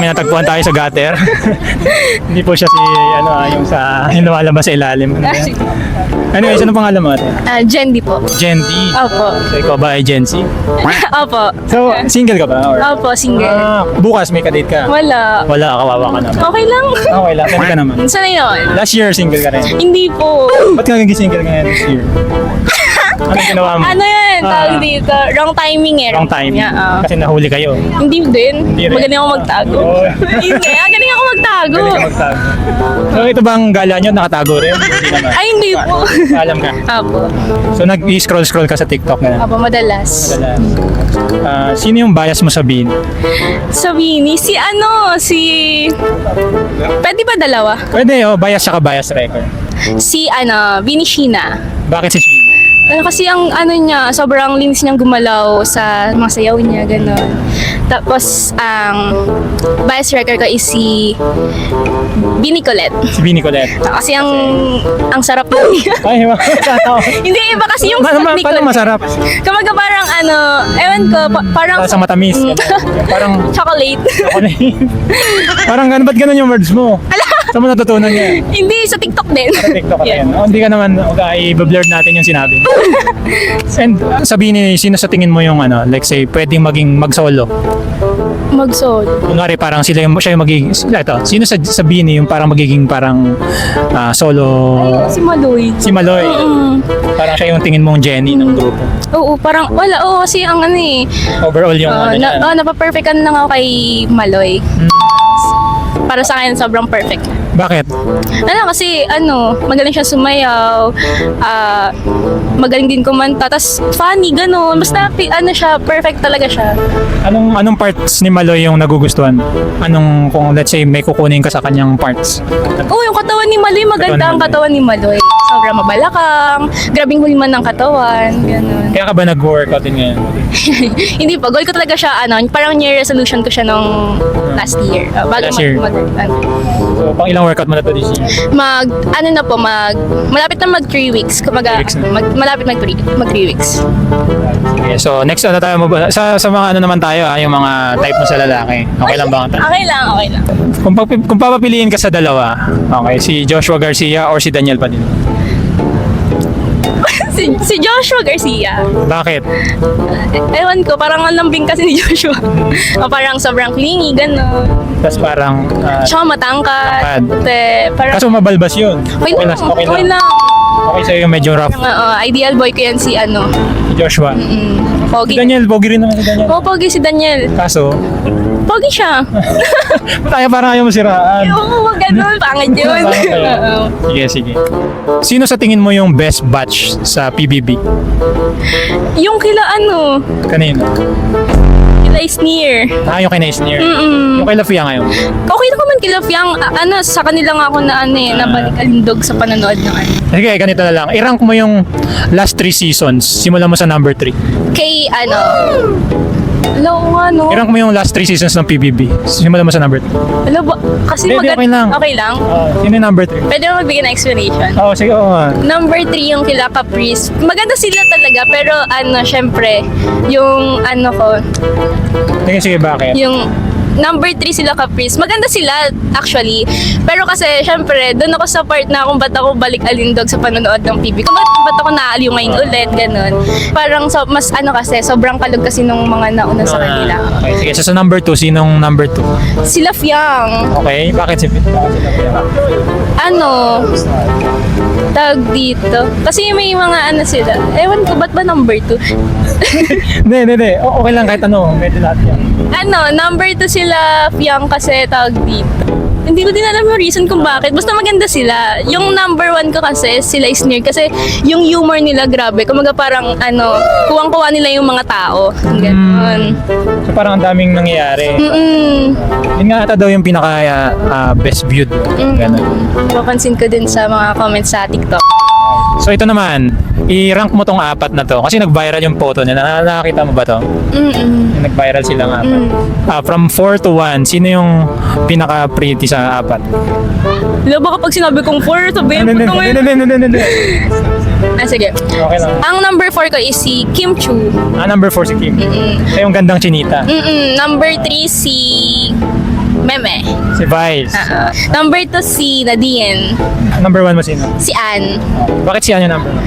may natagpuan tayo sa gutter. Hindi po siya si, yung sa, yung lumalabas sa ilalim. Anyway, ano pangalan mo ate? Jendi po. Jendi. Opo. So, ikaw ba ay Gen Z? Opo. So, single ka ba? Or? Opo, single. Bukas may kadate ka? Wala. Wala, kawawa ka naman. Okay lang. Okay lang, kaya ka naman. Sanay naman. Last year, single ka rin. Hindi po. Ba't ka naging single ngayon this year? Anong ginawa mo? Ano yan? Tawag dito. Wrong timing eh. Wrong timing. Yeah, Kasi nahuli kayo. Hindi din. Hindi rin. Magaling ako magtago. Oh. Hindi. Galing ako magtago. Galing ka magtago. So, ito bang gala nyo? Nakatago rin? Hindi naman. Ay, hindi po. Alam ka. Opo. So, nag-scroll-scroll ka sa TikTok na. Opo, madalas. Sino yung bias mo sabihin? Sabihin, Pwede ba dalawa? Pwede, bias siya ka bias record. Bini Sheena. Bakit si Sheena? Kasi ang niya, sobrang linis niyang gumalaw sa mga sayaw niya, gano'n. Tapos, ang bias record ko is si Bini Colette. Si Bini Colette. Kasi ang sarap na niya. Ay, Hindi, iba kasi yung paano Bini Colette. masarap? Kamaga parang ewan ko, parang... Sa matamis. Parang chocolate. chocolate. Parang ganun, ba't ganun yung words mo? Saan mo natutunan yan? Hindi, sa TikTok din. Sa TikTok ka Yeah. rin. Hindi ka naman, i-blur natin yung sinabi. And sabihin ni, sino sa tingin mo yung like say, pwedeng maging mag-solo? Mag-solo. Kunwari parang siya yung magiging, sino sabihin ni yung parang magiging parang solo? Si Maloy. Si Maloy. Parang siya yung tingin mong Jenny ng grupo. Oo, parang wala. Oo, kasi ang Overall yung niya. napaperfectan lang ako kay Maloy. Para sa akin, sobrang perfect. Bakit? Kasi magaling siya sumayaw, magaling din kumanta, tas funny, gano'n. Basta siya, perfect talaga siya. Anong parts ni Maloy yung nagugustuhan? Kung let's say may kukunin ka sa kanyang parts? Oo, yung katawan ni Maloy, maganda ang katawan ni Maloy. Sobrang mabalakang, grabing huliman ng katawan, gano'n. Kaya ka ba nag-workout din ngayon? Hindi pa, goal ko talaga siya, parang year resolution ko siya nung last year. Last year? So, pang ilang workout mo na to this year? Malapit na mag 3 weeks. Kumaga, 3 weeks na. malapit mag 3 weeks. Okay, so next tayo sa mga naman tayo yung mga type mo sa lalaki. Okay lang ba? Okay lang. Kung papapiliin ka sa dalawa, okay, si Joshua Garcia or si Daniel Padilla? si Joshua Garcia. Bakit? Ewan ko, parang ang lambing kasi ni Joshua. Parang sobrang clingy, gano'n. Tapos parang Tsaka matangkad. matangkad. Parang, kaso mabalbas yun. okay lang. Okay sa'yo yung medyo rough. Ideal boy ko yan si Si Joshua. Si Pogi. Daniel, pogi rin naman si Daniel. Oo, pogi si Daniel. Kaso, Pogi siya. tayo parang ayaw mo siraan. Oo, gano'n. Pangit yun. Bakit kaya? Oo. Sige. Sino sa tingin mo yung best batch sa PBB? Yung kila Kanino? kila Isneer. Yung kay Naisneer. Mm-mm. Yung kay Lafia ngayon. Okay na man kila Fiang, sa kanila nga ako nabalik alindog sa panonood ng Sige, ganito na lang. I-rank mo yung last 3 seasons. Simulan mo sa number 3. Kay I-rank mo yung last 3 seasons ng PBB. Simulan mo sa number 3. Kasi Hindi, okay lang. Okay lang? Sino yung number 3? Pwede mo magbigay ng explanation. Sige, nga. Number 3 yung kila Caprice. Maganda sila talaga, pero syempre, yung Sige, bakit? yung number 3 sila Caprice. Maganda sila actually. Pero kasi syempre, doon ako sa part na kung ba't ako balik alindog sa panonood ng PB. Kung ba't ako naaliw ngayon ulit, ganun. Parang mas kasi, sobrang kalog kasi nung mga nauna sa kanila. Okay, sige. So sa number 2, sinong number 2? Sila Fiang. Okay, bakit sila Tag dito. Kasi may mga sila. Ewan ko, ba't ba number 2? Hindi. Okay lang kahit medyo lahat yan. Number 2 sila Fiang kasi tawag dito. Hindi ko din alam yung reason kung bakit. Basta maganda sila. Yung number 1 ko kasi, sila Isneer. Kasi yung humor nila, grabe. Kumaga parang, kuwang-kuwa nila yung mga tao. Ganun. So parang ang daming nangyayari. Yun nga ata daw yung pinaka best viewed. Ganun. Papansin ko din sa mga comments sa TikTok. So ito naman, i-rank mo tong 4 na to. Kasi nag-viral yung photo nila. Nakakita mo ba to? Nag-viral silang 4. From 4 to 1, sino yung pinaka-pretty sa 4? Baka pag sinabi kong 4, sabihin ko ito ngayon. Hindi. Sige. Okay lang. Ang number 4 ko is si Kim Chu. Number 4 si Kim. Siya yung gandang chinita. Number 3 si Meme. Si Vice. Number 2 si Nadine. Number 1 mo sino? Si Ann. Bakit siya yung number 1?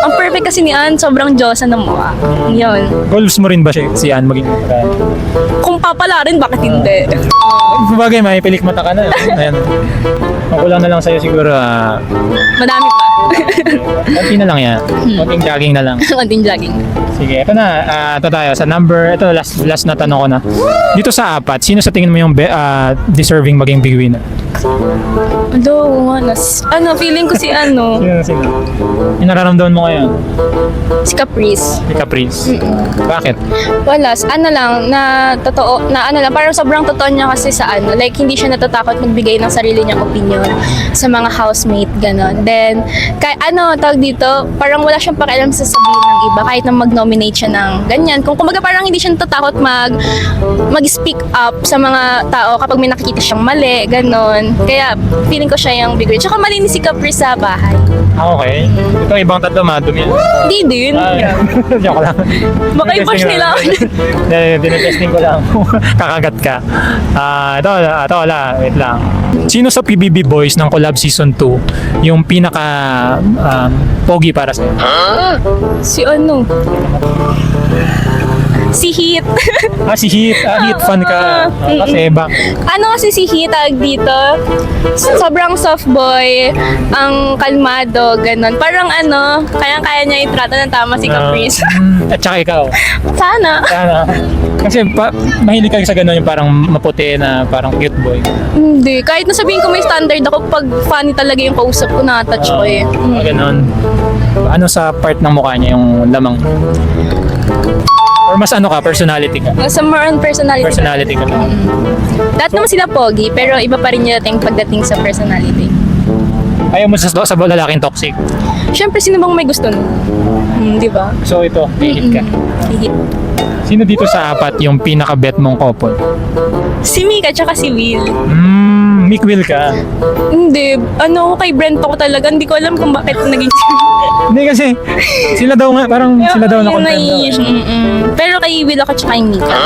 Ang perfect kasi ni Ann, sobrang Diyosa ng mukha. Yun. Goals mo rin ba si Ann maging maganda? Kung papala rin, bakit hindi? Sabagay, may pilik mata ka na. Ayan. Makulang na lang sa'yo siguro. Madami pa. Konti na lang yan. Konting jogging na lang. Konting jogging. Sige, ito na. Ito tayo. Sa number, ito last na tanong ko na. Dito sa 4, sino sa tingin mo yung deserving maging big winner? Feeling ko si Sino? Yung nararamdaman mo ngayon? si Caprice. Si Caprice. Bakit? Wala, parang sobrang totoo niya kasi sa like hindi siya natatakot magbigay ng sarili niyang opinion sa mga housemate, ganon. Then, tawag dito, parang wala siyang pakialam sa sabihin ng iba, kahit na mag-nominate siya ng ganyan. Kumbaga parang hindi siya natatakot mag-speak up sa mga tao kapag may nakikita siyang mali, ganon. Kaya, feeling ko siya yung big winner. Tsaka malinis si Caprice sa bahay. Okay. Ito ibang tatlo, madumi. Hindi din. Joke lang. Baka i-bash nila. Dinetesting ko lang. Kakagat ka. Ito wala. Wait lang. Sino sa PBB Boys ng Collab Season 2 yung pinaka pogi para sa'yo? Si Si Heat. Si Heat. Heat fan ka. Kasi Kasi si Heat, tawag dito, sobrang soft boy, ang kalmado, ganun. Parang kayang-kaya niya itrato ng tama si Caprice. At saka ikaw. Sana. Kasi mahilig ka sa gano'n yung parang maputi na parang cute boy. Hindi. Kahit nasabihin ko may standard ako, pag funny talaga yung kausap ko, na-touch ko eh. Gano'n. Ano sa part ng mukha niya yung lamang? Or mas personality ka? Sa more on personality. Personality ka lang. Lahat naman sila pogi, pero iba pa rin yung pagdating sa personality. Ayaw mo sa lalaking toxic? Siyempre, sino bang may gusto nun? Di ba? So ito, hihit ka. Hihit. Sino dito sa 4 yung pinaka-bet mong couple? Si Mika tsaka si Will. Mick Will ka. Hindi. Kay Brent ako talaga. Hindi ko alam kung bakit naging Hindi kasi, sila daw sila daw na content daw. Pero kay Will ako tsaka kay Mika.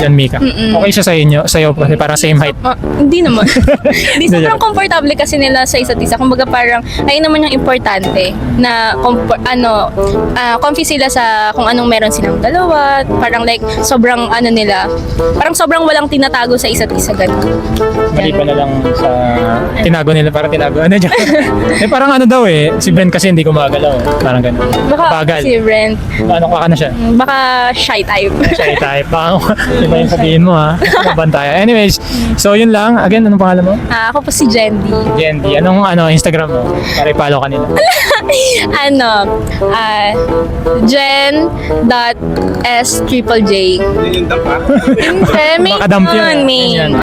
Yan, Mika. Okay siya sa'yo kasi parang same height. Hindi naman. Hindi, sobrang komportable kasi nila sa isa't isa. Kumbaga parang, ayun naman yung importante na comfy sila sa kung anong meron silang dalawa. Parang like, sobrang nila. Parang sobrang walang tinatago sa isa't isa. Ganun. Mali pa na lang sa tinago nila, parang tinago. Parang daw si Ben kasi hindi gumagalaw. Parang ganun. Baka Bagal. si Brent. Ka na siya? Baka shy type. Shy type. Iba yung sabihin mo ha. Bantaya. Anyways, so yun lang. Again, anong pangalan mo? Ako po si Jendy. Jendy. Anong Instagram mo? Para i-follow ka nila. Jen.s.j. Baka dump yun. May